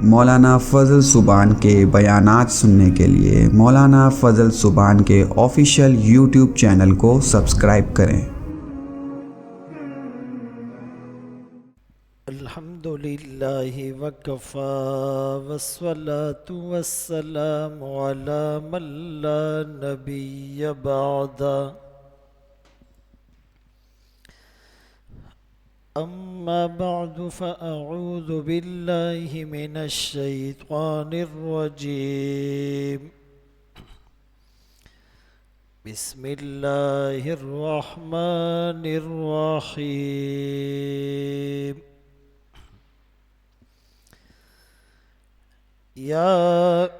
مولانا فضل سبحان کے بیانات سننے کے لیے مولانا فضل سبحان کے آفیشیل یوٹیوب چینل کو سبسکرائب کریں۔ الحمد للہ وکفی والصلاة والسلام علی من لا نبی بعد۔ اما بعد فاعوذ باللہ من الشیطان الرجیم۔ بسم اللہ الرحمن الرحیم۔ یا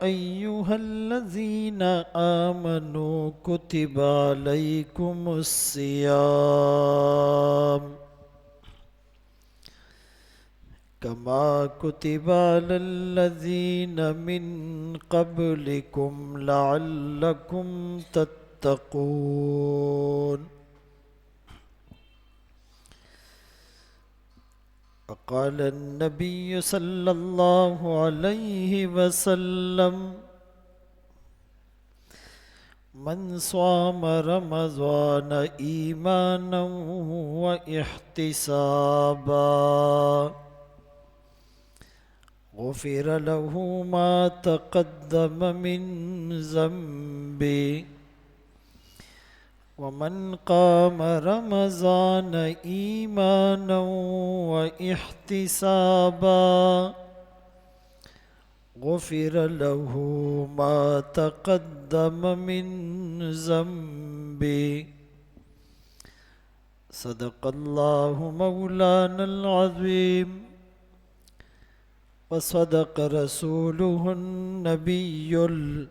ایہا الذین آمنوا کتب علیکم الصیام کما کتب علی الذین من قبلکم لعلکم تتقون۔ وقال النبی صلی اللہ علیہ وسلم: من صام رمضان ایمانا واحتسابا غفر له ما تقدم من ذنبه ومن قام رمضان ایمانا واحتسابا غفر له ما تقدم من ذنبه صدق اللہ مولانا العظیم وصدق رسوله النبی الأمی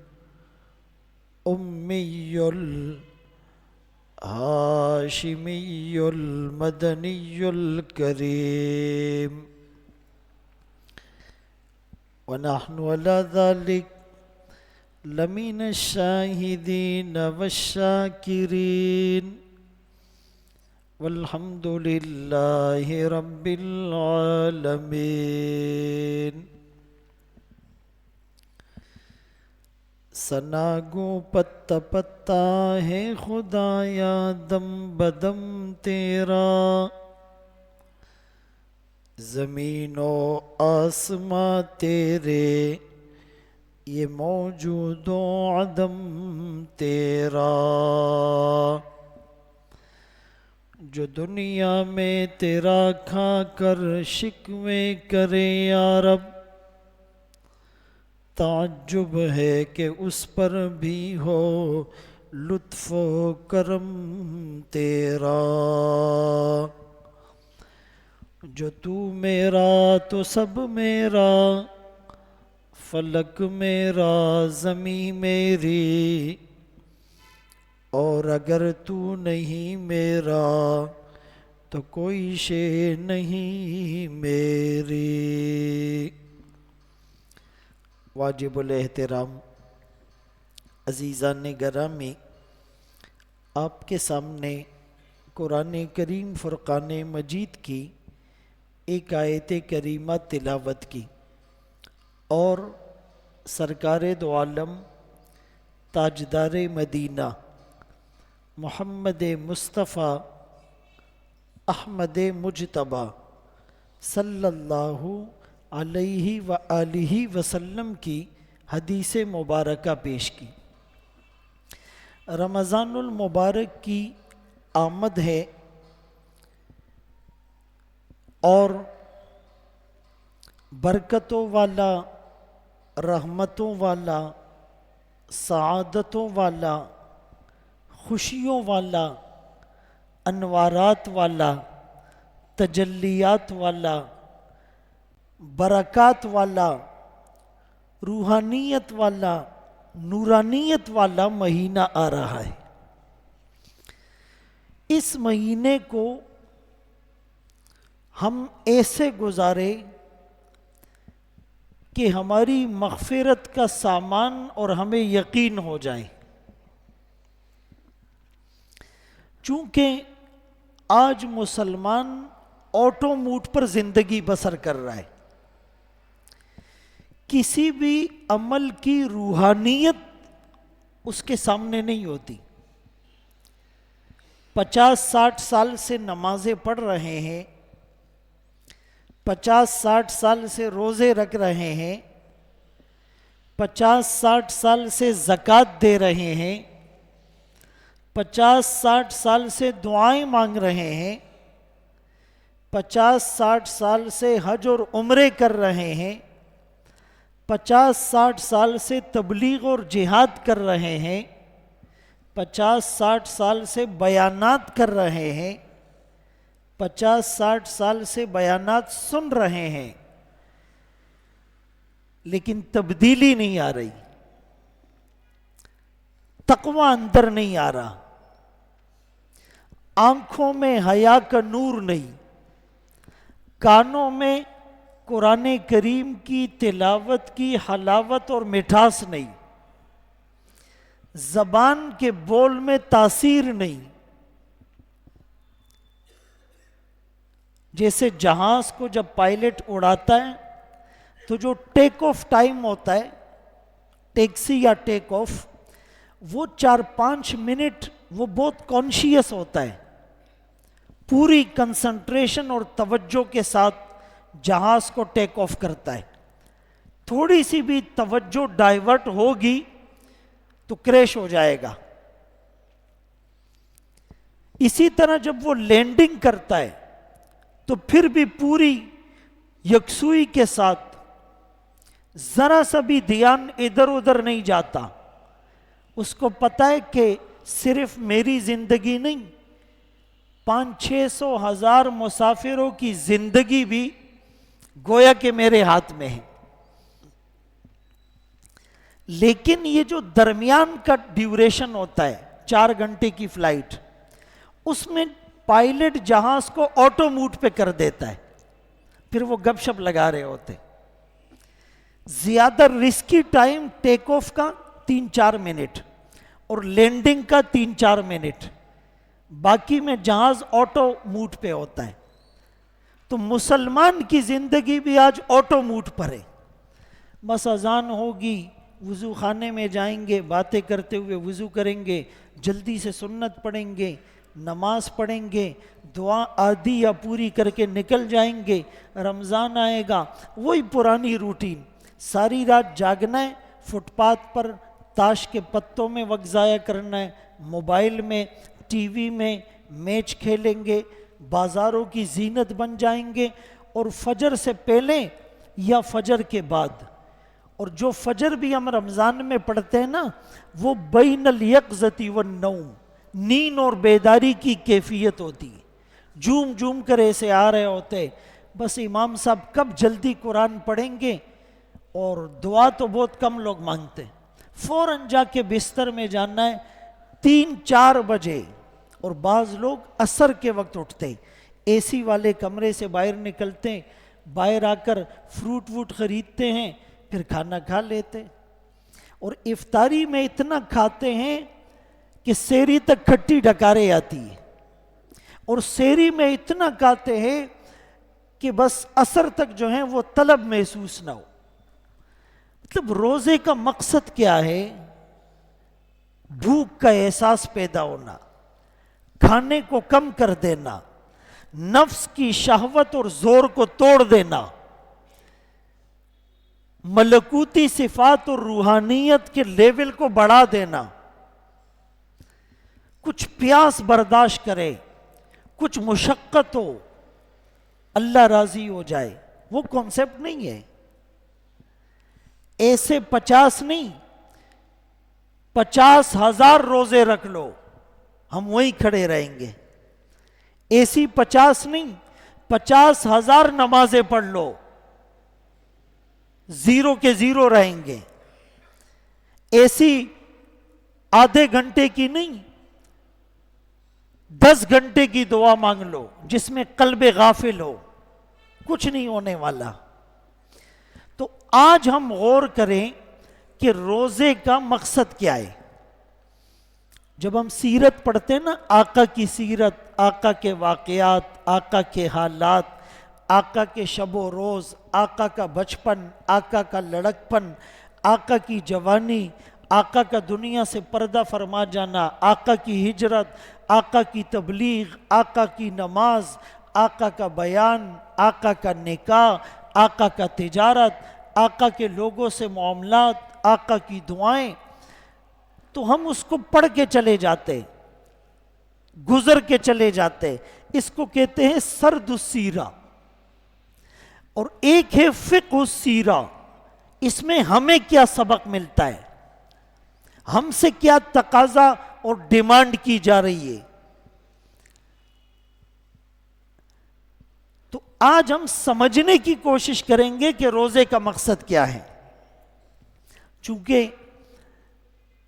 الہاشمی المدنی الکریم ونحن على ذلك لمن الشاہدین والشاکرین والحمد للہ رب العالمین۔ ثنا گو پتا پتا ہے خدایا دم بدم تیرا، زمین و آسماں تیرے یہ موجود و عدم تیرا، جو دنیا میں تیرا کھا کر شکوے کرے یا رب، تعجب ہے کہ اس پر بھی ہو لطف و کرم تیرا، جو تو میرا تو سب میرا، فلک میرا زمیں میری، اور اگر تو نہیں میرا تو کوئی شے نہیں میری۔ واجب الاحترام عزیزان گرامی، آپ کے سامنے قرآن کریم فرقان مجید کی ایک آیت کریمہ تلاوت کی اور سرکار دو عالم تاجدار مدینہ محمد مصطفیٰ احمد مجتبیٰ صلی اللہ علیہ وآلہ وسلم کی حدیث مبارکہ پیش کی۔ رمضان المبارک کی آمد ہے اور برکتوں والا، رحمتوں والا، سعادتوں والا، خوشیوں والا، انوارات والا، تجلیات والا، برکات والا، روحانیت والا، نورانیت والا مہینہ آ رہا ہے۔ اس مہینے کو ہم ایسے گزارے کہ ہماری مغفرت کا سامان اور ہمیں یقین ہو جائے، چونکہ آج مسلمان آٹو موڈ پر زندگی بسر کر رہا ہے کسی بھی عمل کی روحانیت اس کے سامنے نہیں ہوتی. 50-60 سال سے نمازیں پڑھ رہے ہیں, 50-60 سال سے روزے رکھ رہے ہیں, 50-60 سال سے زکوٰۃ دے رہے ہیں, 50-60 سال سے دعائیں مانگ رہے ہیں, 50-60 سال سے حج اور عمرے کر رہے ہیں, 50-60 سال سے تبلیغ اور جہاد کر رہے ہیں, 50-60 سال سے بیانات کر رہے ہیں, 50-60 سال سے بیانات سن رہے ہیں, لیکن تبدیلی نہیں آ رہی, تقوی اندر نہیں آ رہا, آنکھوں میں حیا کا نور نہیں, کانوں میں قرآن کریم کی تلاوت کی حلاوت اور مٹھاس نہیں, زبان کے بول میں تاثیر نہیں. جیسے جہاز کو جب پائلٹ اڑاتا ہے تو جو ٹیک آف ٹائم ہوتا ہے, ٹیکسی یا ٹیک آف, وہ 4-5 منٹ وہ بہت کانشیس ہوتا ہے, پوری کنسنٹریشن اور توجہ کے ساتھ جہاز کو ٹیک آف کرتا ہے. تھوڑی سی بھی توجہ ڈائیورٹ ہوگی تو کریش ہو جائے گا. اسی طرح جب وہ لینڈنگ کرتا ہے تو پھر بھی پوری یکسوئی کے ساتھ ذرا سا بھی دھیان ادھر ادھر نہیں جاتا. اس کو پتہ ہے کہ صرف میری زندگی نہیں, 500-600 ہزار مسافروں کی زندگی بھی گویا کہ میرے ہاتھ میں ہے. لیکن یہ جو درمیان کا ڈیوریشن ہوتا ہے 4 گھنٹے کی فلائٹ, اس میں پائلٹ جہاز کو آٹو موڈ پہ کر دیتا ہے, پھر وہ گپ شپ لگا رہے ہوتے. زیادہ رسکی ٹائم ٹیک آف کا 3-4 منٹ اور لینڈنگ کا 3-4 منٹ, باقی میں جہاز آٹو موڈ پہ ہوتا ہے. تو مسلمان کی زندگی بھی آج آٹو موڈ پر ہے. بس اذان ہوگی, وضو خانے میں جائیں گے, باتیں کرتے ہوئے وضو کریں گے, جلدی سے سنت پڑھیں گے, نماز پڑھیں گے, دعا آدھی یا پوری کر کے نکل جائیں گے, رمضان آئے گا, وہی پرانی روٹین. ساری رات جاگنا ہے, فٹ پاتھ پر تاش کے پتوں میں وقت ضائع کرنا ہے, موبائل میں, ٹی وی میں میچ کھیلیں گے, بازاروں کی زینت بن جائیں گے, اور فجر سے پہلے یا فجر کے بعد. اور جو فجر بھی ہم رمضان میں پڑھتے ہیں نا, وہ بین الیقظۃ والنوم, نیند اور بیداری کی کیفیت ہوتی. جھوم جھوم کر ایسے آ رہے ہوتے, بس امام صاحب کب جلدی قرآن پڑھیں گے, اور دعا تو بہت کم لوگ مانگتے. فوراً جا کے بستر میں جانا ہے 3-4 بجے, اور بعض لوگ عصر کے وقت اٹھتے, اے سی والے کمرے سے باہر نکلتے, باہر آ کر فروٹ ووٹ خریدتے ہیں, پھر کھانا کھا لیتے. اور افطاری میں اتنا کھاتے ہیں کہ سحری تک کھٹی ڈکارے آتی ہے, اور سحری میں اتنا کھاتے ہیں کہ بس عصر تک جو ہے وہ طلب محسوس نہ ہو. مطلب روزے کا مقصد کیا ہے؟ بھوک کا احساس پیدا ہونا, کھانے کو کم کر دینا, نفس کی شہوت اور زور کو توڑ دینا, ملکوتی صفات اور روحانیت کے لیول کو بڑھا دینا. کچھ پیاس برداشت کرے, کچھ مشقت ہو, اللہ راضی ہو جائے, وہ کانسیپٹ نہیں ہے. ایسے 50 نہیں, 50,000 روزے رکھ لو, ہم وہیں کھڑے رہیں گے. ایسی 50 نہیں, 50,000 نمازیں پڑھ لو, زیرو کے زیرو رہیں گے. ایسی آدھے گھنٹے کی نہیں, 10 گھنٹے کی دعا مانگ لو جس میں قلب غافل ہو, کچھ نہیں ہونے والا. تو آج ہم غور کریں کہ روزے کا مقصد کیا ہے. جب ہم سیرت پڑھتے ہیں نا, آقا کی سیرت, آقا کے واقعات, آقا کے حالات, آقا کے شب و روز، آقا کا بچپن، آقا کا لڑکپن، آقا کی جوانی، آقا کا دنیا سے پردہ فرما جانا، آقا کی ہجرت، آقا کی تبلیغ، آقا کی نماز، آقا کا بیان، آقا کا نکاح، آقا کا تجارت، آقا کے لوگوں سے معاملات، آقا کی دعائیں، تو ہم اس کو پڑھ کے چلے جاتے، گزر کے چلے جاتے. اس کو کہتے ہیں سرد السیرہ. اور ایک ہے فقہ السیرہ، اس میں ہمیں کیا سبق ملتا ہے، ہم سے کیا تقاضا اور ڈیمانڈ کی جا رہی ہے. تو آج ہم سمجھنے کی کوشش کریں گے کہ روزے کا مقصد کیا ہے. چونکہ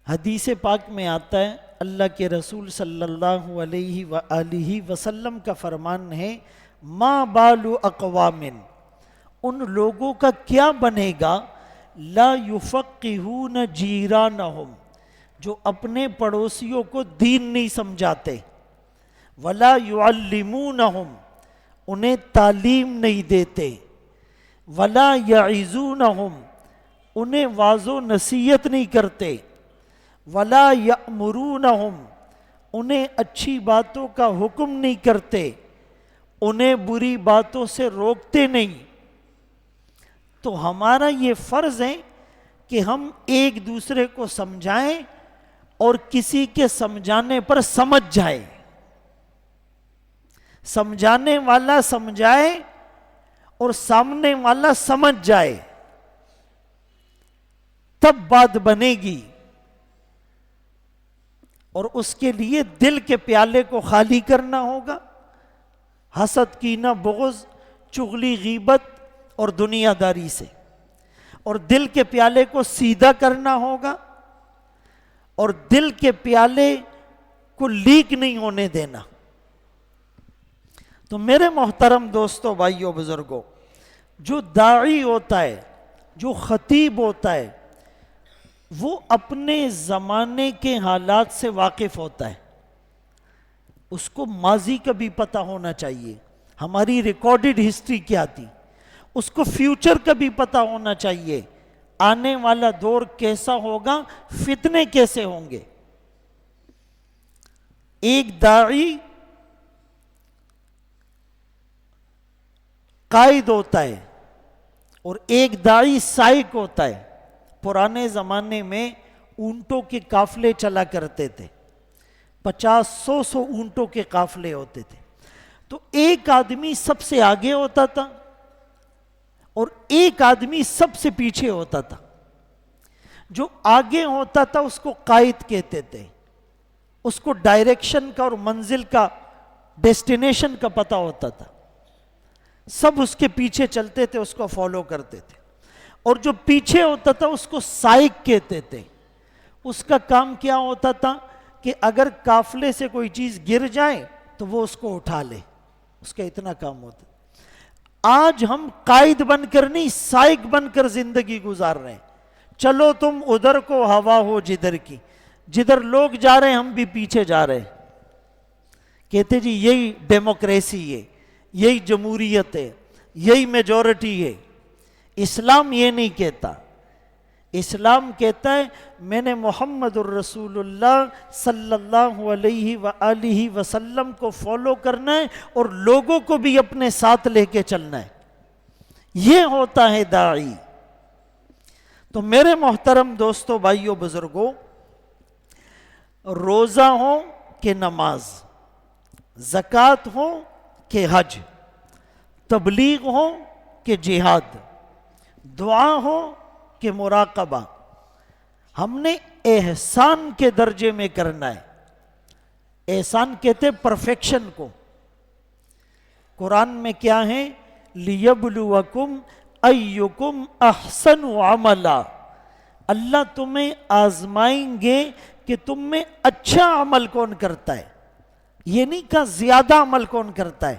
حدیث پاک میں آتا ہے، اللہ کے رسول صلی اللہ علیہ وآلہ وسلم کا فرمان ہے، ما بال اقوام، ان لوگوں کا کیا بنے گا، لا یفقہون جیرانہم، جو اپنے پڑوسیوں کو دین نہیں سمجھاتے، ولا یعلمونہم، انہیں تعلیم نہیں دیتے، ولا یعظونہم، انہیں واعظ و نصیحت نہیں کرتے، ولا یأمرونہم، انہیں اچھی باتوں کا حکم نہیں کرتے، انہیں بری باتوں سے روکتے نہیں. تو ہمارا یہ فرض ہے کہ ہم ایک دوسرے کو سمجھائیں اور کسی کے سمجھانے پر سمجھ جائیں. سمجھانے والا سمجھائے اور سامنے والا سمجھ جائے، تب بات بنے گی. اور اس کے لیے دل کے پیالے کو خالی کرنا ہوگا، حسد، کینہ، بغض، چغلی، غیبت اور دنیا داری سے. اور دل کے پیالے کو سیدھا کرنا ہوگا، اور دل کے پیالے کو لیک نہیں ہونے دینا. تو میرے محترم دوستو، بھائیو، بزرگوں، جو داعی ہوتا ہے، جو خطیب ہوتا ہے، وہ اپنے زمانے کے حالات سے واقف ہوتا ہے. اس کو ماضی کا بھی پتہ ہونا چاہیے، ہماری ریکارڈڈ ہسٹری کیا تھی. اس کو فیوچر کا بھی پتہ ہونا چاہیے، آنے والا دور کیسا ہوگا، فتنے کیسے ہوں گے. ایک داعی قائد ہوتا ہے اور ایک داعی سائق ہوتا ہے. پرانے زمانے میں اونٹوں کے قافلے چلا کرتے تھے، 50-100 اونٹوں کے قافلے ہوتے تھے. تو ایک آدمی سب سے آگے ہوتا تھا اور ایک آدمی سب سے پیچھے ہوتا تھا. جو آگے ہوتا تھا اس کو قائد کہتے تھے، اس کو ڈائریکشن کا اور منزل کا، ڈیسٹینیشن کا پتہ ہوتا تھا. سب اس کے پیچھے چلتے تھے، اس کو فالو کرتے تھے. اور جو پیچھے ہوتا تھا اس کو سائق کہتے تھے. اس کا کام کیا ہوتا تھا کہ اگر قافلے سے کوئی چیز گر جائے تو وہ اس کو اٹھا لے، اس کا اتنا کام ہوتا. آج ہم قائد بن کر نہیں، سائق بن کر زندگی گزار رہے ہیں. چلو تم ادھر کو ہوا ہو جدھر کی، جدھر لوگ جا رہے ہیں ہم بھی پیچھے جا رہے ہیں. کہتے جی یہی ڈیموکریسی ہے، یہی جمہوریت ہے، یہی میجورٹی ہے. اسلام یہ نہیں کہتا. اسلام کہتا ہے میں نے محمد الرسول اللہ صلی اللہ علیہ وآلہ وسلم کو فالو کرنا ہے اور لوگوں کو بھی اپنے ساتھ لے کے چلنا ہے. یہ ہوتا ہے داعی. تو میرے محترم دوستو، بھائیو، بزرگوں، روزہ ہو کہ نماز، زکوٰۃ ہو کہ حج، تبلیغ ہو کہ جہاد، دعا ہو کہ مراقبہ، ہم نے احسان کے درجے میں کرنا ہے. احسان کہتے پرفیکشن کو. قرآن میں کیا ہے؟ لِيَبْلُوَكُمْ أَيُّكُمْ أَحْسَنُ عَمَلًا. اللہ تمہیں آزمائیں گے کہ تم میں اچھا عمل کون کرتا ہے. یہ نہیں کہا زیادہ عمل کون کرتا ہے،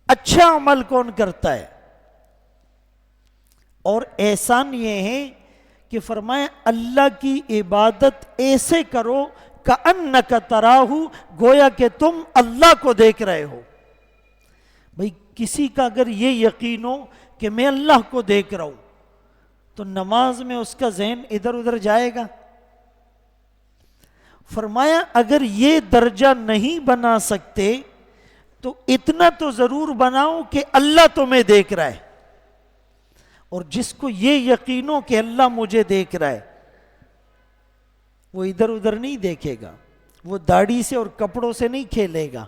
اچھا عمل کون کرتا ہے. اور احسان یہ ہے کہ فرمایا اللہ کی عبادت ایسے کرو کأنک تراہ، گویا کہ تم اللہ کو دیکھ رہے ہو. بھئی کسی کا اگر یہ یقین ہو کہ میں اللہ کو دیکھ رہا ہوں تو نماز میں اس کا ذہن ادھر ادھر جائے گا؟ فرمایا اگر یہ درجہ نہیں بنا سکتے تو اتنا تو ضرور بناؤ کہ اللہ تمہیں دیکھ رہا ہے، اور جس کو یہ یقین ہو کہ اللہ مجھے دیکھ رہا ہے وہ ادھر ادھر نہیں دیکھے گا، وہ داڑھی سے اور کپڑوں سے نہیں کھیلے گا،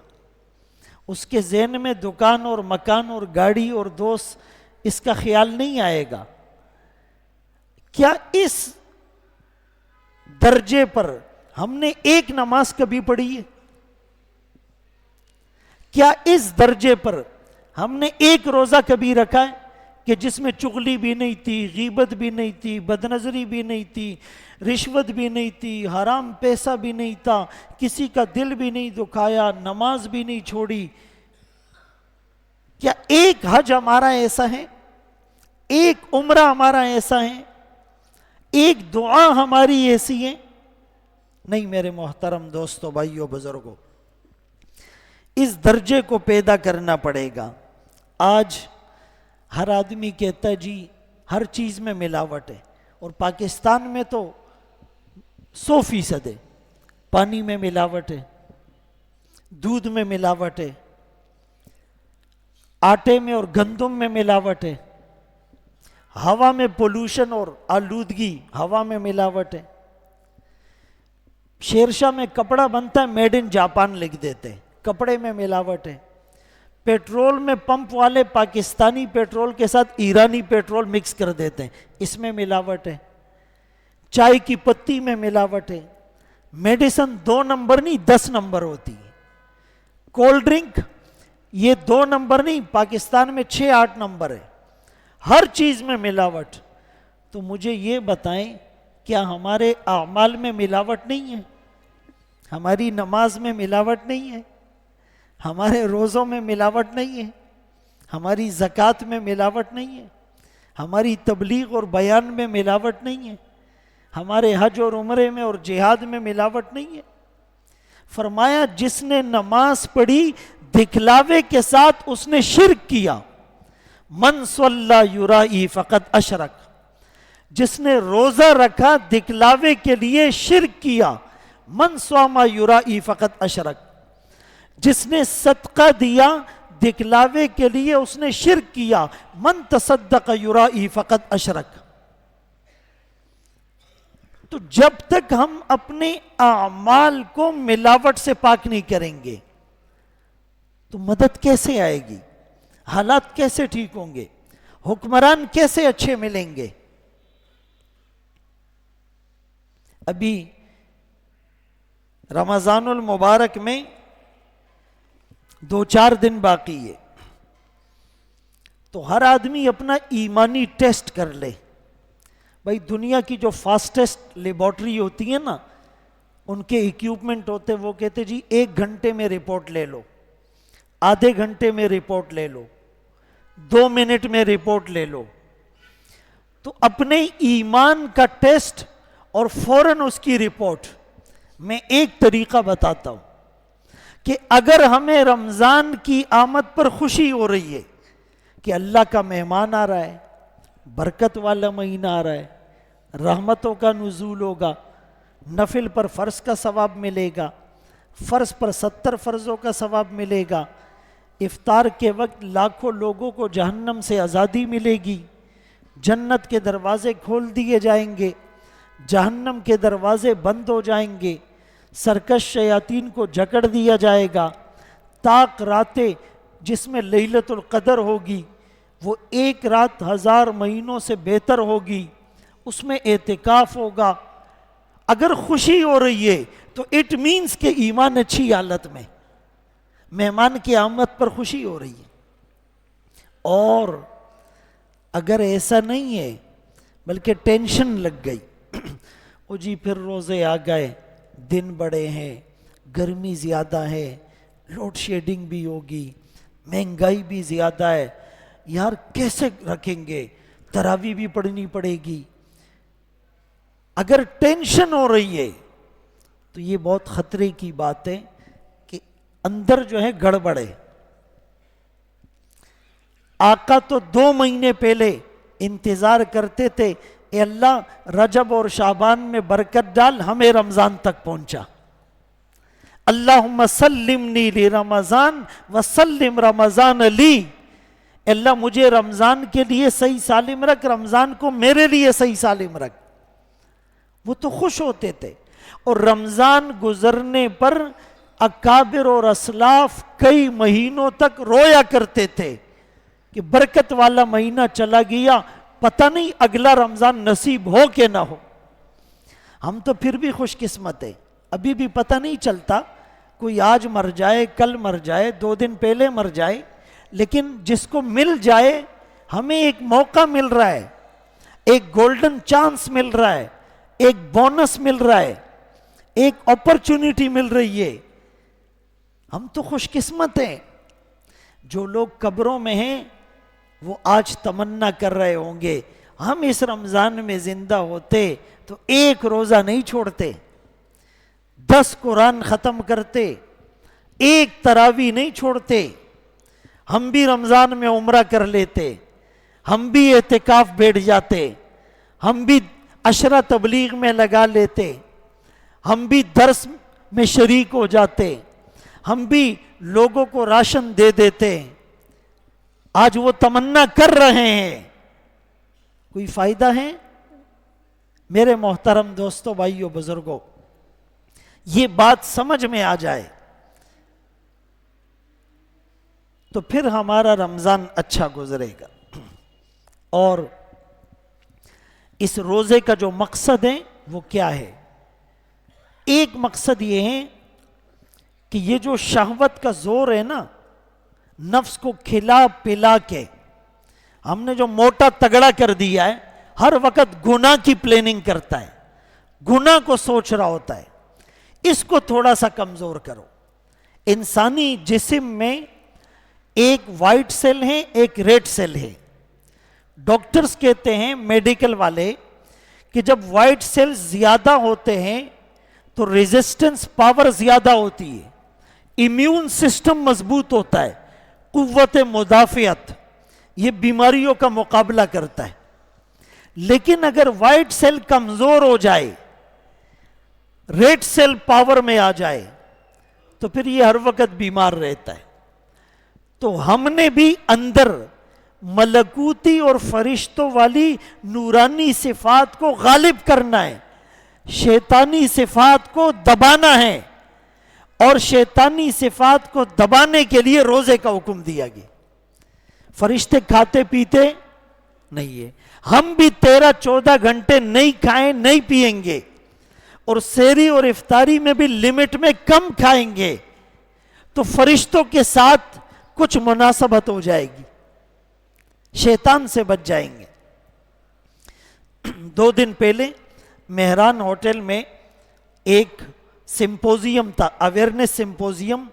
اس کے ذہن میں دکان اور مکان اور گاڑی اور دوست اس کا خیال نہیں آئے گا۔ کیا اس درجے پر ہم نے ایک نماز کبھی پڑھی ہے؟ کیا اس درجے پر ہم نے ایک روزہ کبھی رکھا ہے کہ جس میں چغلی بھی نہیں تھی، غیبت بھی نہیں تھی، بدنظری بھی نہیں تھی، رشوت بھی نہیں تھی، حرام پیسہ بھی نہیں تھا، کسی کا دل بھی نہیں دکھایا، نماز بھی نہیں چھوڑی؟ کیا ایک حج ہمارا ایسا ہے؟ ایک عمرہ ہمارا ایسا ہے؟ ایک دعا ہماری ایسی ہے؟ نہیں میرے محترم دوستو، بھائیو، بزرگوں، اس درجے کو پیدا کرنا پڑے گا۔ آج ہر آدمی کہتا ہے جی ہر چیز میں ملاوٹ ہے، اور پاکستان میں تو 100% ہے، پانی میں ملاوٹ ہے، دودھ میں ملاوٹ ہے، آٹے میں اور گندم میں ملاوٹ ہے، ہوا میں پولوشن اور آلودگی، ہوا میں ملاوٹ ہے۔ شیرشاہ میں کپڑا بنتا ہے، میڈ ان جاپان لکھ دیتے ہیں، کپڑے میں ملاوٹ ہے۔ پیٹرول میں پمپ والے پاکستانی پیٹرول کے ساتھ ایرانی پیٹرول مکس کر دیتے ہیں، اس میں ملاوٹ ہے۔ چائے کی پتی میں ملاوٹ ہے۔ میڈیسن 2 نمبر نہیں 10 نمبر ہوتی ہے۔ کولڈ ڈرنک یہ 2 نمبر نہیں، پاکستان میں 6-8 نمبر ہے۔ ہر چیز میں ملاوٹ۔ تو مجھے یہ بتائیں کیا ہمارے اعمال میں ملاوٹ نہیں ہے؟ ہماری نماز میں ملاوٹ نہیں ہے؟ ہمارے روزوں میں ملاوٹ نہیں ہے؟ ہماری زکوٰۃ میں ملاوٹ نہیں ہے؟ ہماری تبلیغ اور بیان میں ملاوٹ نہیں ہے؟ ہمارے حج اور عمرے میں اور جہاد میں ملاوٹ نہیں ہے؟ فرمایا جس نے نماز پڑھی دکھلاوے کے ساتھ اس نے شرک کیا۔ من صلی یرائی فقط اشرک، جس نے روزہ رکھا دکھلاوے کے لیے شرک کیا۔ من صام یرائی فقط اشرک، جس نے صدقہ دیا دکھلاوے کے لیے اس نے شرک کیا۔ من تصدق یرائی فقط اشرک۔ تو جب تک ہم اپنے اعمال کو ملاوٹ سے پاک نہیں کریں گے تو مدد کیسے آئے گی؟ حالات کیسے ٹھیک ہوں گے؟ حکمران کیسے اچھے ملیں گے؟ ابھی رمضان المبارک میں 2-4 دن باقی ہے، تو ہر آدمی اپنا ایمانی ٹیسٹ کر لے۔ بھائی دنیا کی جو فاسٹسٹ لیبارٹری ہوتی ہے نا، ان کے ایکوپمنٹ ہوتے، وہ کہتے جی 1 گھنٹے میں رپورٹ لے لو، آدھے گھنٹے میں رپورٹ لے لو، 2 منٹ میں رپورٹ لے لو۔ تو اپنے ایمان کا ٹیسٹ اور فوراً اس کی رپورٹ۔ میں ایک طریقہ بتاتا ہوں کہ اگر ہمیں رمضان کی آمد پر خوشی ہو رہی ہے کہ اللہ کا مہمان آ رہا ہے، برکت والا مہینہ آ رہا ہے، رحمتوں کا نزول ہوگا، نفل پر فرض کا ثواب ملے گا، فرض پر 70 فرضوں کا ثواب ملے گا، افطار کے وقت لاکھوں لوگوں کو جہنم سے آزادی ملے گی، جنت کے دروازے کھول دیے جائیں گے، جہنم کے دروازے بند ہو جائیں گے، سرکش شیاطین کو جکڑ دیا جائے گا، طاق راتیں جس میں لیلۃ القدر ہوگی وہ 1 رات 1000 مہینوں سے بہتر ہوگی، اس میں اعتکاف ہوگا۔ اگر خوشی ہو رہی ہے تو اٹ مینز کہ ایمان اچھی حالت میں، مہمان کی آمد پر خوشی ہو رہی ہے۔ اور اگر ایسا نہیں ہے بلکہ ٹینشن لگ گئی، او جی پھر روزے آ گئے، دن بڑے ہیں، گرمی زیادہ ہے، لوڈ شیڈنگ بھی ہوگی، مہنگائی بھی زیادہ ہے، یار کیسے رکھیں گے، تراویح بھی پڑھنی پڑے گی۔ اگر ٹینشن ہو رہی ہے تو یہ بہت خطرے کی بات ہے کہ اندر جو ہے گڑبڑ ہے۔ آقا تو 2 مہینے پہلے انتظار کرتے تھے، اے اللہ رجب اور شعبان میں برکت ڈال، ہمیں رمضان تک پہنچا۔ اللہم سلمنی لرمضان وسلم رمضان لی، اللہ مجھے رمضان کے لیے صحیح سالم رکھ، رمضان کو میرے لیے صحیح سالم رکھ۔ وہ تو خوش ہوتے تھے، اور رمضان گزرنے پر اکابر اور اسلاف کئی مہینوں تک رویا کرتے تھے کہ برکت والا مہینہ چلا گیا، پتہ نہیں اگلا رمضان نصیب ہو کہ نہ ہو۔ ہم تو پھر بھی خوش قسمت ہیں، ابھی بھی پتہ نہیں چلتا، کوئی آج مر جائے، کل مر جائے، 2 دن پہلے مر جائے، لیکن جس کو مل جائے ہمیں ایک موقع مل رہا ہے، ایک گولڈن چانس مل رہا ہے، ایک بونس مل رہا ہے، ایک اپرچونٹی مل رہی ہے۔ ہم تو خوش قسمت ہیں۔ جو لوگ قبروں میں ہیں وہ آج تمنا کر رہے ہوں گے ہم اس رمضان میں زندہ ہوتے تو 1 روزہ نہیں چھوڑتے، 10 قرآن ختم کرتے، 1 تراویح نہیں چھوڑتے، ہم بھی رمضان میں عمرہ کر لیتے، ہم بھی اعتکاف بیٹھ جاتے، ہم بھی عشرہ تبلیغ میں لگا لیتے، ہم بھی درس میں شریک ہو جاتے، ہم بھی لوگوں کو راشن دے دیتے۔ آج وہ تمنا کر رہے ہیں، کوئی فائدہ ہے؟ میرے محترم دوستوں، بھائیوں، بزرگوں، یہ بات سمجھ میں آ جائے تو پھر ہمارا رمضان اچھا گزرے گا۔ اور اس روزے کا جو مقصد ہے وہ کیا ہے؟ ایک مقصد یہ ہے کہ یہ جو شہوت کا زور ہے نا، نفس کو کھلا پلا کے ہم نے جو موٹا تگڑا کر دیا ہے، ہر وقت گناہ کی پلاننگ کرتا ہے، گناہ کو سوچ رہا ہوتا ہے، اس کو تھوڑا سا کمزور کرو۔ انسانی جسم میں ایک وائٹ سیل ہے، ایک ریڈ سیل ہے۔ ڈاکٹرز کہتے ہیں، میڈیکل والے، کہ جب وائٹ سیل زیادہ ہوتے ہیں تو ریزسٹنس پاور زیادہ ہوتی ہے، امیون سسٹم مضبوط ہوتا ہے، قوت مدافعت، یہ بیماریوں کا مقابلہ کرتا ہے۔ لیکن اگر وائٹ سیل کمزور ہو جائے، ریڈ سیل پاور میں آ جائے تو پھر یہ ہر وقت بیمار رہتا ہے۔ تو ہم نے بھی اندر ملکوتی اور فرشتوں والی نورانی صفات کو غالب کرنا ہے، شیطانی صفات کو دبانا ہے، اور شیطانی صفات کو دبانے کے لیے روزے کا حکم دیا گیا۔ فرشتے کھاتے پیتے نہیں ہے، ہم بھی 13-14 گھنٹے نہیں کھائیں، نہیں پیئیں گے، اور سحری اور افطاری میں بھی لمٹ میں کم کھائیں گے، تو فرشتوں کے ساتھ کچھ مناسبت ہو جائے گی، شیطان سے بچ جائیں گے۔ 2 دن پہلے مہران ہوٹل میں ایک سمپوزیم تھا، اویئرنس سمپوزیم،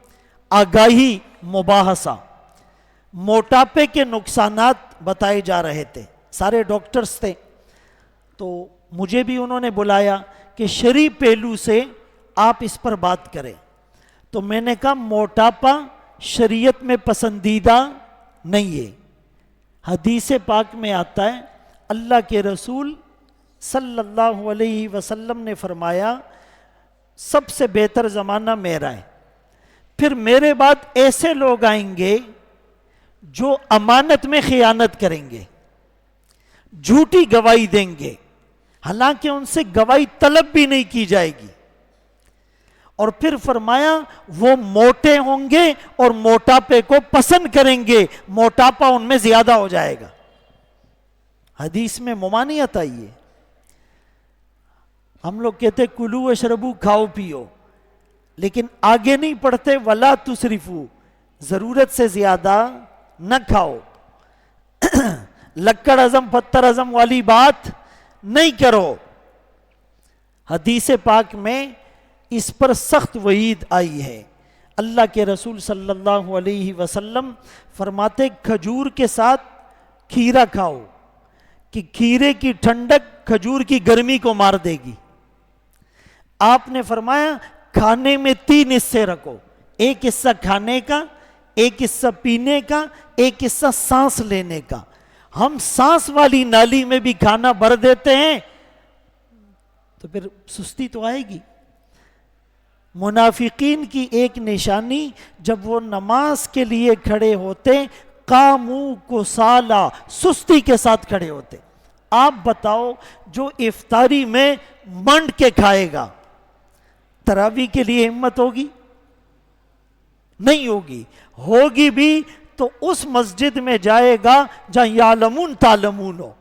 آگاہی مباحثہ، موٹاپے کے نقصانات بتائے جا رہے تھے، سارے ڈاکٹرز تھے، تو مجھے بھی انہوں نے بلایا کہ شرعی پہلو سے آپ اس پر بات کریں۔ تو میں نے کہا موٹاپا شریعت میں پسندیدہ نہیں ہے، حدیث پاک میں آتا ہے، اللہ کے رسول صلی اللہ علیہ وسلم نے فرمایا سب سے بہتر زمانہ میرا ہے، پھر میرے بعد ایسے لوگ آئیں گے جو امانت میں خیانت کریں گے، جھوٹی گواہی دیں گے، حالانکہ ان سے گواہی طلب بھی نہیں کی جائے گی، اور پھر فرمایا وہ موٹے ہوں گے اور موٹاپے کو پسند کریں گے، موٹاپا ان میں زیادہ ہو جائے گا۔ حدیث میں ممانعت آئی ہے۔ ہم لوگ کہتے کلو واشربو، کھاؤ پیو، لیکن آگے نہیں پڑھتے ولا تسرفو، ضرورت سے زیادہ نہ کھاؤ، لکڑ ہضم پتھر ہضم والی بات نہیں کرو۔ حدیث پاک میں اس پر سخت وعید آئی ہے۔ اللہ کے رسول صلی اللہ علیہ وسلم فرماتے کھجور کے ساتھ کھیرا کھاؤ، کہ کھیرے کی ٹھنڈک کھجور کی گرمی کو مار دے گی۔ آپ نے فرمایا کھانے میں 3 حصے رکھو، ایک حصہ کھانے کا، ایک حصہ پینے کا، ایک حصہ سانس لینے کا. ہم سانس والی نالی میں بھی کھانا بھر دیتے ہیں تو پھر سستی تو آئے گی. منافقین کی ایک نشانی، جب وہ نماز کے لیے کھڑے ہوتے قاموا کسالا، سستی کے ساتھ کھڑے ہوتے. آپ بتاؤ جو افطاری میں منڈ کے کھائے گا تراویح کے لیے ہمت ہوگی؟ نہیں ہوگی. ہوگی بھی تو اس مسجد میں جائے گا جہاں یعلمون تعلمون ہو.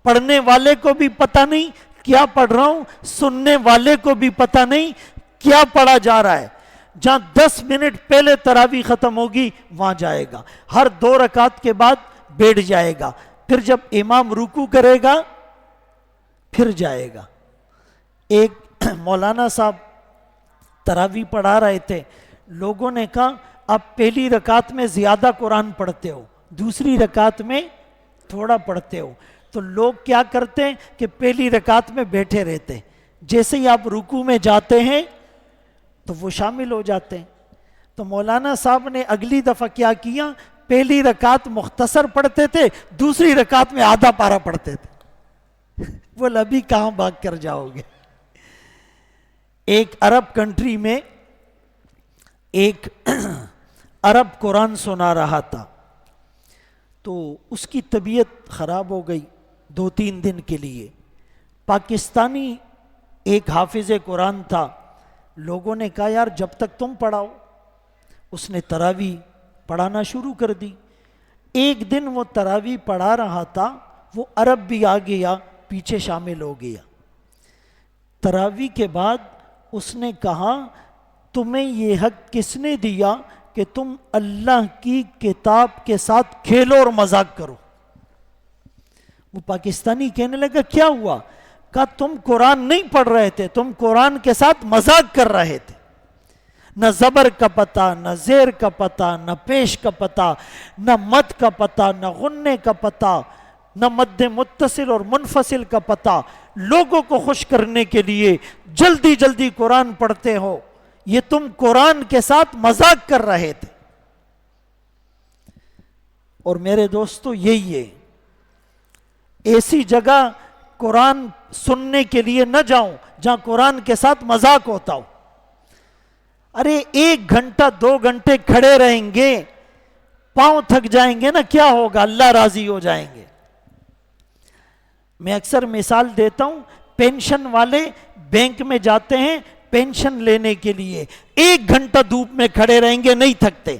پڑھنے والے کو بھی پتہ نہیں کیا پڑھ رہا ہوں، سننے والے کو بھی پتہ نہیں کیا پڑھا جا رہا ہے. جہاں 10 منٹ پہلے تراویح ختم ہوگی وہاں جائے گا. ہر 2 رکعت کے بعد بیٹھ جائے گا. پھر جب امام رکوع کرے گا پھر جائے گا. ایک مولانا صاحب تراویح پڑھا رہے تھے. لوگوں نے کہا آپ پہلی رکعت میں زیادہ قرآن پڑھتے ہو، دوسری رکعت میں تھوڑا پڑھتے ہو. تو لوگ کیا کرتے ہیں کہ پہلی رکعت میں بیٹھے رہتے ہیں، جیسے ہی آپ رکوع میں جاتے ہیں تو وہ شامل ہو جاتے ہیں. تو مولانا صاحب نے اگلی دفعہ کیا کیا، پہلی رکعت مختصر پڑھتے تھے، دوسری رکعت میں آدھا پارہ پڑھتے تھے. بول ابھی کہاں بھاگ کر جاؤ گے. ایک عرب کنٹری میں ایک عرب قرآن سنا رہا تھا تو اس کی طبیعت خراب ہو گئی 2-3 دن کے لیے. پاکستانی ایک حافظ قرآن تھا. لوگوں نے کہا یار جب تک تم پڑھاؤ. اس نے تراویح پڑھانا شروع کر دی. ایک دن وہ تراویح پڑھا رہا تھا، وہ عرب بھی آ گیا پیچھے شامل ہو گیا. تراویح کے بعد اس نے کہا تمہیں یہ حق کس نے دیا کہ تم اللہ کی کتاب کے ساتھ کھیلو اور مذاق کرو؟ وہ پاکستانی کہنے لگا کیا ہوا؟ کہا تم قرآن نہیں پڑھ رہے تھے، تم قرآن کے ساتھ مذاق کر رہے تھے. نہ زبر کا پتہ، نہ زیر کا پتہ، نہ پیش کا پتہ، نہ مد کا پتہ، نہ غنے کا پتہ، نہ مد متصل اور منفصل کا پتہ. لوگوں کو خوش کرنے کے لیے جلدی جلدی قرآن پڑھتے ہو. یہ تم قرآن کے ساتھ مذاق کر رہے تھے. اور میرے دوستو یہی ہے، ایسی جگہ قرآن سننے کے لیے نہ جاؤں جہاں قرآن کے ساتھ مذاق ہوتا ہو. ارے 1 گھنٹہ 2 گھنٹے کھڑے رہیں گے، پاؤں تھک جائیں گے نا، کیا ہوگا؟ اللہ راضی ہو جائیں گے. میں اکثر مثال دیتا ہوں، پینشن والے بینک میں جاتے ہیں پینشن لینے کے لیے، 1 گھنٹہ دھوپ میں کھڑے رہیں گے نہیں تھکتے.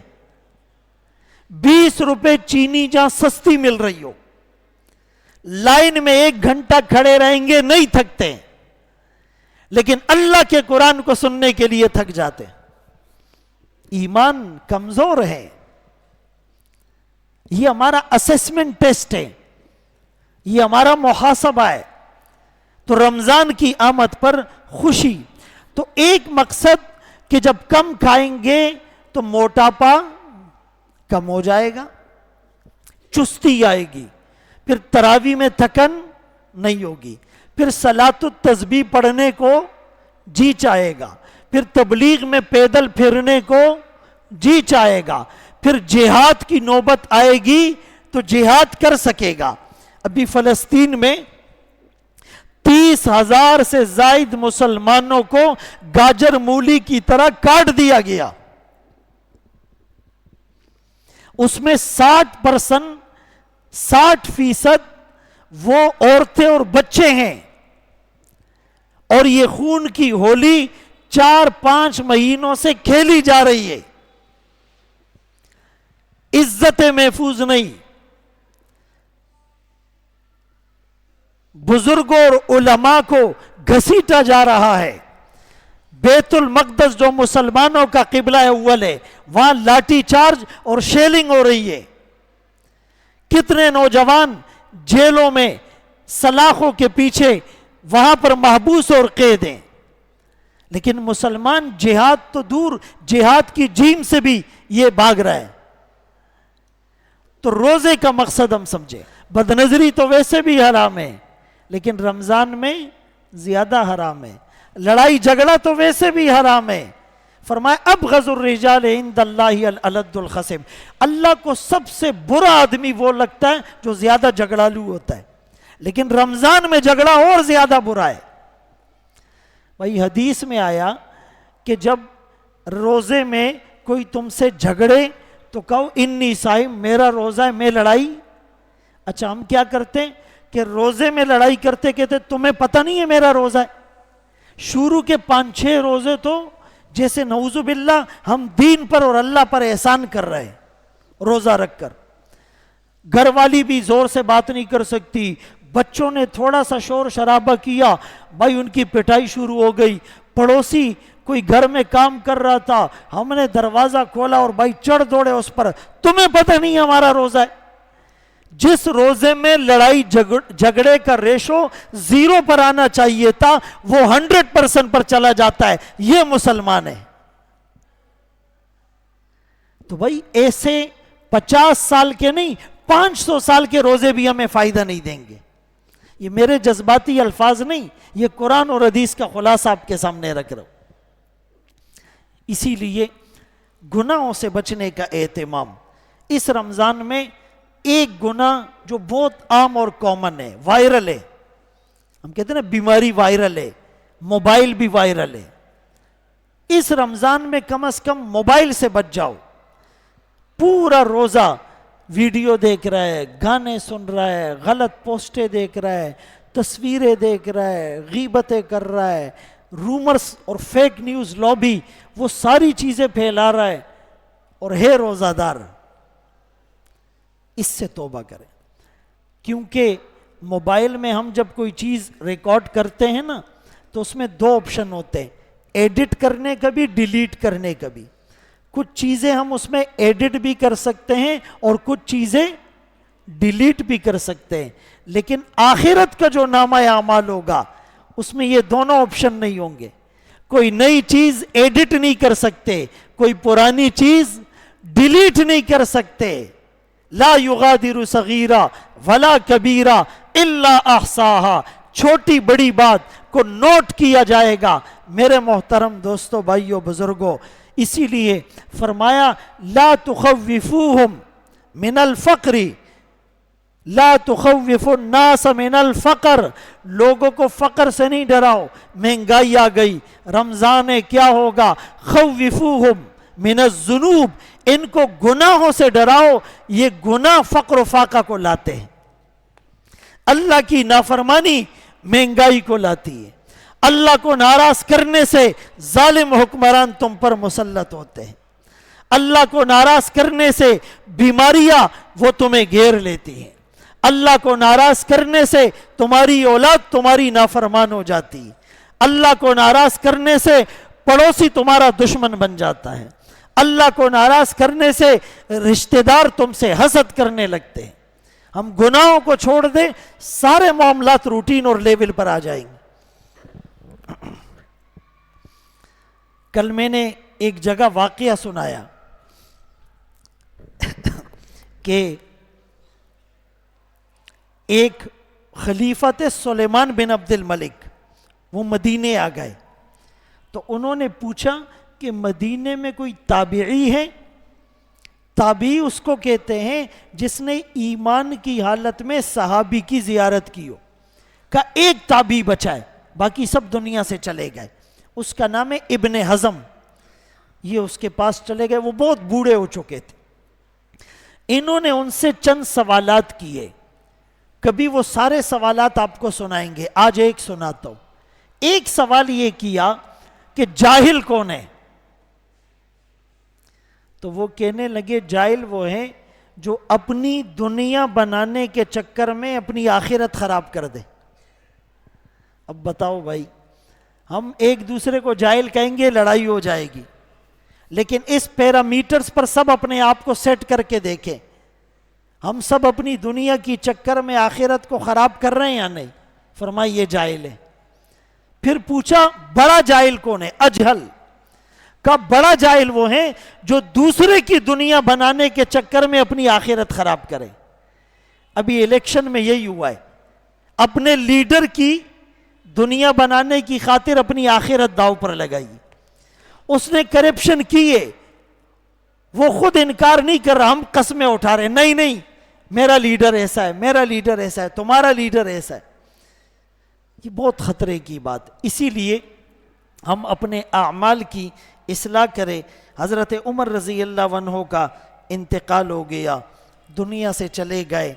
20 روپے چینی جہاں سستی مل رہی ہو، لائن میں 1 گھنٹہ کھڑے رہیں گے نہیں تھکتے. لیکن اللہ کے قرآن کو سننے کے لیے تھک جاتے. ایمان کمزور ہے. یہ ہمارا اسیسمنٹ ٹیسٹ ہے، یہ ہمارا محاسبہ ہے. تو رمضان کی آمد پر خوشی. تو ایک مقصد کہ جب کم کھائیں گے تو موٹاپا کم ہو جائے گا، چستی آئے گی، پھر تراویح میں تھکن نہیں ہوگی، پھر صلاۃ التسبیح پڑھنے کو جی چاہے گا، پھر تبلیغ میں پیدل پھرنے کو جی چاہے گا، پھر جہاد کی نوبت آئے گی تو جہاد کر سکے گا. ابھی فلسطین میں 30,000 سے زائد مسلمانوں کو گاجر مولی کی طرح کاٹ دیا گیا. اس میں 60% وہ عورتیں اور بچے ہیں. اور یہ خون کی ہولی 4-5 مہینوں سے کھیلی جا رہی ہے. عزت محفوظ نہیں. بزرگوں اور علماء کو گھسیٹا جا رہا ہے. بیت المقدس جو مسلمانوں کا قبلہ اول ہے، وہاں لاٹھی چارج اور شیلنگ ہو رہی ہے. کتنے نوجوان جیلوں میں سلاخوں کے پیچھے وہاں پر محبوس اور قید ہیں. لیکن مسلمان جہاد تو دور، جہاد کی جیم سے بھی یہ بھاگ رہا ہے. تو روزے کا مقصد ہم سمجھے. بدنظری تو ویسے بھی حرام ہے لیکن رمضان میں زیادہ حرام ہے. لڑائی جھگڑا تو ویسے بھی حرام ہے، فرمایا ابغض الرجال عند اللہ الالد الخصم، اللہ کو سب سے برا آدمی وہ لگتا ہے جو زیادہ جھگڑالو ہوتا ہے، لیکن رمضان میں جھگڑا اور زیادہ برا ہے۔ بھائی حدیث میں آیا کہ جب روزے میں کوئی تم سے جھگڑے تو کہو انی صائم، میرا روزہ ہے، میں لڑائی۔ اچھا ہم کیا کرتے ہیں کہ روزے میں لڑائی کرتے کہتے تمہیں پتہ نہیں ہے میرا روزہ ہے۔ شروع کے 5-6 روزے تو جیسے نعوذ باللہ ہم دین پر اور اللہ پر احسان کر رہے ہیں، روزہ رکھ کر۔ گھر والی بھی زور سے بات نہیں کر سکتی، بچوں نے تھوڑا سا شور شرابہ کیا بھائی ان کی پٹائی شروع ہو گئی، پڑوسی کوئی گھر میں کام کر رہا تھا، ہم نے دروازہ کھولا اور بھائی چڑھ دوڑے اس پر، تمہیں پتہ نہیں ہمارا روزہ ہے۔ جس روزے میں لڑائی جھگڑے کا ریشو 0 پر آنا چاہیے تھا وہ 100% پر چلا جاتا ہے، یہ مسلمان ہے۔ تو بھائی ایسے 50 سال کے نہیں 500 سال کے روزے بھی ہمیں فائدہ نہیں دیں گے۔ یہ میرے جذباتی الفاظ نہیں، یہ قرآن اور حدیث کا خلاصہ آپ کے سامنے رکھ رہا ہوں۔ اسی لیے گناہوں سے بچنے کا اہتمام۔ اس رمضان میں ایک گناہ جو بہت عام اور کامن ہے، وائرل ہے، ہم کہتے ہیں نا بیماری وائرل ہے، موبائل بھی وائرل ہے۔ اس رمضان میں کم از کم موبائل سے بچ جاؤ۔ پورا روزہ ویڈیو دیکھ رہا ہے، گانے سن رہا ہے، غلط پوسٹیں دیکھ رہا ہے، تصویریں دیکھ رہا ہے، غیبتیں کر رہا ہے، رومرز اور فیک نیوز لابی وہ ساری چیزیں پھیلا رہا ہے اور ہے روزہ دار۔ اس سے توبہ کریں، کیونکہ موبائل میں ہم جب کوئی چیز ریکارڈ کرتے ہیں نا تو اس میں 2 آپشن ہوتے ہیں، ایڈٹ کرنے کا بھی، ڈیلیٹ کرنے کا بھی۔ کچھ چیزیں ہم اس میں ایڈٹ بھی کر سکتے ہیں اور کچھ چیزیں ڈیلیٹ بھی کر سکتے ہیں، لیکن آخرت کا جو نامہ اعمال ہوگا اس میں یہ دونوں آپشن نہیں ہوں گے۔ کوئی نئی چیز ایڈٹ نہیں کر سکتے، کوئی پرانی چیز ڈیلیٹ نہیں کر سکتے۔ لا یغادر صغیرہ ولا کبیرہ الا احصاہا، چھوٹی بڑی بات کو نوٹ کیا جائے گا۔ میرے محترم دوستو، بھائیو، بزرگوں، اسی لیے فرمایا لا تخوفوہم من الفقر، لا تخوف الناس من الفقر، لوگوں کو فقر سے نہیں ڈراؤ، مہنگائی آ گئی، رمضان ہے کیا ہوگا، خوفوہم من الذنوب، ان کو گناہوں سے ڈراؤ، یہ گناہ فقر و فاقہ کو لاتے ہیں۔ اللہ کی نافرمانی مہنگائی کو لاتی ہے، اللہ کو ناراض کرنے سے ظالم حکمران تم پر مسلط ہوتے ہیں، اللہ کو ناراض کرنے سے بیماریاں وہ تمہیں گھیر لیتی ہیں، اللہ کو ناراض کرنے سے تمہاری اولاد تمہاری نافرمان ہو جاتی ہے، اللہ کو ناراض کرنے سے پڑوسی تمہارا دشمن بن جاتا ہے، اللہ کو ناراض کرنے سے رشتہ دار تم سے حسد کرنے لگتے ہیں۔ ہم گناہوں کو چھوڑ دیں، سارے معاملات روٹین اور لیول پر آ جائیں گے۔ کل میں نے ایک جگہ واقعہ سنایا کہ ایک خلیفہ تھے سلیمان بن عبد الملک، وہ مدینے آ گئے تو انہوں نے پوچھا کہ مدینے میں کوئی تابعی ہے؟ تابعی اس کو کہتے ہیں جس نے ایمان کی حالت میں صحابی کی زیارت کی ہو۔ کہ ایک تابعی بچا ہے، باقی سب دنیا سے چلے گئے، اس کا نام ہے ابن حزم۔ یہ اس کے پاس چلے گئے، وہ بہت بوڑھے ہو چکے تھے۔ انہوں نے ان سے چند سوالات کیے، کبھی وہ سارے سوالات آپ کو سنائیں گے، آج ایک سناتا ہوں۔ ایک سوال یہ کیا کہ جاہل کون ہے؟ تو وہ کہنے لگے جاہل وہ ہیں جو اپنی دنیا بنانے کے چکر میں اپنی آخرت خراب کر دے۔ اب بتاؤ بھائی، ہم ایک دوسرے کو جاہل کہیں گے لڑائی ہو جائے گی، لیکن اس پیرامیٹرز پر سب اپنے آپ کو سیٹ کر کے دیکھیں، ہم سب اپنی دنیا کی چکر میں آخرت کو خراب کر رہے ہیں یا نہیں؟ فرمایا یہ جاہل ہے۔ پھر پوچھا بڑا جاہل کون ہے؟ اجہل۔ کہ بڑا جاہل وہ ہیں جو دوسرے کی دنیا بنانے کے چکر میں اپنی آخرت خراب کرے۔ ابھی الیکشن میں یہی ہوا ہے، اپنے لیڈر کی دنیا بنانے کی خاطر اپنی آخرت داؤ پر لگائی۔ اس نے کرپشن کیے، وہ خود انکار نہیں کر رہا، ہم قسمیں اٹھا رہے ہیں، نہیں نہیں میرا لیڈر ایسا ہے، میرا لیڈر ایسا ہے، تمہارا لیڈر ایسا ہے. یہ بہت خطرے کی بات. اسی لیے ہم اپنے اعمال کی اصلاح کریں. حضرت عمر رضی اللہ عنہ کا انتقال ہو گیا، دنیا سے چلے گئے،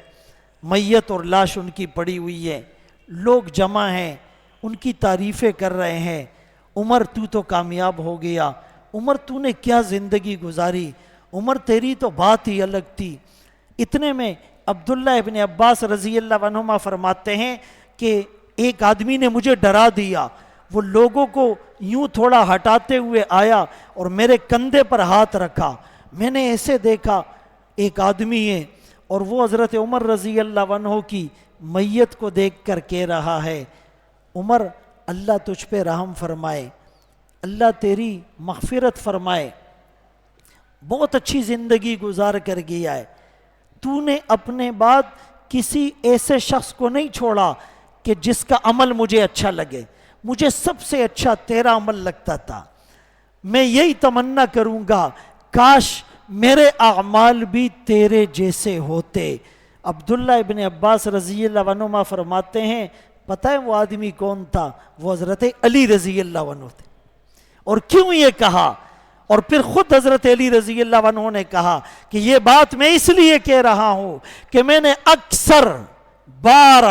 میت اور لاش ان کی پڑی ہوئی ہے، لوگ جمع ہیں، ان کی تعریفیں کر رہے ہیں. عمر تو کامیاب ہو گیا، عمر تو نے کیا زندگی گزاری، عمر تیری تو بات ہی الگ تھی. اتنے میں عبداللہ ابن عباس رضی اللہ عنہما فرماتے ہیں کہ ایک آدمی نے مجھے ڈرا دیا، وہ لوگوں کو یوں تھوڑا ہٹاتے ہوئے آیا اور میرے کندھے پر ہاتھ رکھا. میں نے ایسے دیکھا ایک آدمی ہے اور وہ حضرت عمر رضی اللہ عنہ کی میت کو دیکھ کر کہہ رہا ہے، عمر اللہ تجھ پہ رحم فرمائے، اللہ تیری مغفرت فرمائے، بہت اچھی زندگی گزار کر گیا ہے، تو نے اپنے بعد کسی ایسے شخص کو نہیں چھوڑا کہ جس کا عمل مجھے اچھا لگے، مجھے سب سے اچھا تیرا عمل لگتا تھا. میں یہی تمنا کروں گا کاش میرے اعمال بھی تیرے جیسے ہوتے. عبداللہ ابن عباس رضی اللہ عنہما فرماتے ہیں پتہ ہے وہ آدمی کون تھا؟ وہ حضرت علی رضی اللہ عنہ تھے. اور کیوں یہ کہا؟ اور پھر خود حضرت علی رضی اللہ عنہ نے کہا کہ یہ بات میں اس لیے کہہ رہا ہوں کہ میں نے اکثر بار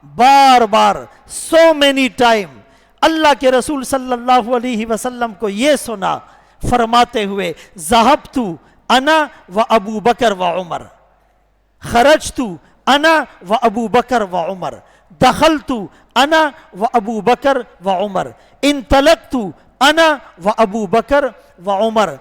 بار so many time اللہ کے رسول صلی اللہ علیہ وسلم کو یہ سنا فرماتے ہوئے ذہبت انا و ابو بکر و عمر، خرجت انا و ابو بکر و عمر، دخلت انا و ابو بکر و عمر، انطلقت انا و ابو بکر و عمر.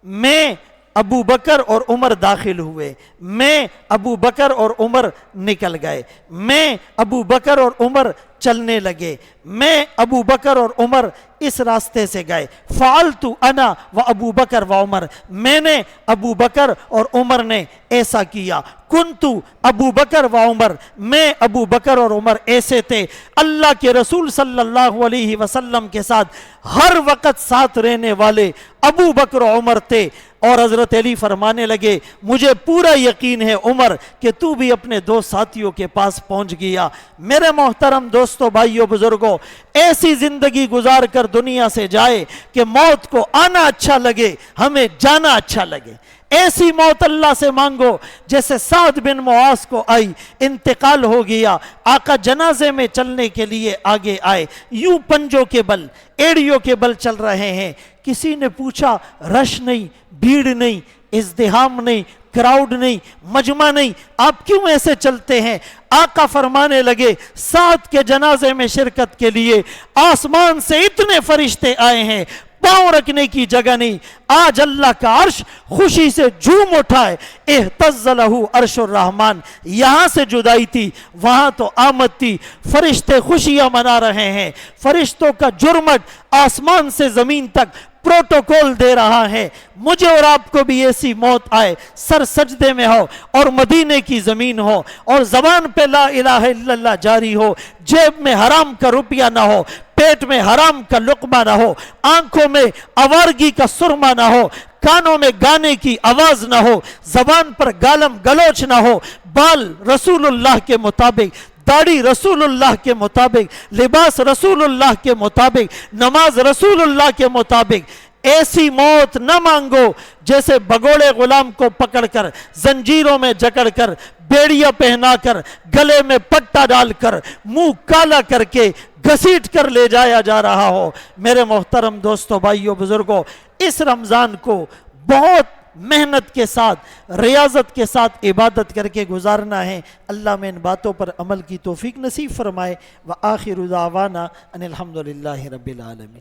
میں ابو بکر اور عمر داخل ہوئے، میں ابو بکر اور عمر نکل گئے، میں ابو بکر اور عمر چلنے لگے، میں ابو بکر اور عمر اس راستے سے گئے. فعلت انا و ابو بکر و عمر، میں نے ابو بکر اور عمر نے ایسا کیا. کنت ابو بکر و عمر، میں ابو بکر اور عمر ایسے تھے. اللہ کے رسول صلی اللہ علیہ وسلم کے ساتھ ہر وقت ساتھ رہنے والے ابو بکر و عمر تھے. اور حضرت علی فرمانے لگے مجھے پورا یقین ہے عمر کہ تو بھی اپنے دو ساتھیوں کے پاس پہنچ گیا. میرے محترم دوستو، بھائیو، بزرگوں، ایسی زندگی گزار کر دنیا سے جائے کہ موت کو آنا اچھا لگے، ہمیں جانا اچھا لگے. ایسی موت اللہ سے مانگو جیسے سعد بن معاذ کو آئی، انتقال ہو گیا، آقا جنازے میں چلنے کے لیے آگے آئے، یوں پنجوں کے بل، ایڑیوں کے بل چل رہے ہیں. کسی نے پوچھا رش نہیں، بھیڑ نہیں، ازدحام نہیں، کراؤڈ نہیں، مجمع نہیں، آپ کیوں ایسے چلتے ہیں؟ آقا فرمانے لگے سعد کے جنازے میں شرکت کے لیے آسمان سے اتنے فرشتے آئے ہیں، پاؤں رکھنے کی جگہ نہیں. آج اللہ کا عرش خوشی سے جھوم اٹھا ہے. اہتز لہ عرش الرحمن. یہاں سے جدائی تھی، وہاں تو آمد تھی. فرشتے خوشیاں منا رہے ہیں. فرشتوں کا جرمٹ آسمان سے زمین تک پروٹوکول دے رہا ہے. مجھے اور آپ کو بھی ایسی موت آئے، سر سجدے میں ہو اور مدینے کی زمین ہو اور زبان پہ لا الہ الا اللہ جاری ہو، جیب میں حرام کا روپیہ نہ ہو، پیٹ میں حرام کا لقمہ نہ ہو، آنکھوں میں آوارگی کا سرما نہ ہو، کانوں میں گانے کی آواز نہ ہو، زبان پر گالم گلوچ نہ ہو، بال رسول اللہ کے مطابق، داڑھی رسول اللہ کے مطابق، لباس رسول اللہ کے مطابق، نماز رسول اللہ کے مطابق. ایسی موت نہ مانگو جیسے بگوڑے غلام کو پکڑ کر زنجیروں میں جکڑ کر بیڑیاں پہنا کر گلے میں پٹا ڈال کر منہ کالا کر کے گھسیٹ کر لے جایا جا رہا ہو. میرے محترم دوستو، بھائیو، بزرگوں، اس رمضان کو بہت محنت کے ساتھ، ریاضت کے ساتھ عبادت کر کے گزارنا ہے. اللہ میں ان باتوں پر عمل کی توفیق نصیب فرمائے. وآخر دعوانا ان الحمدللہ رب العالمین.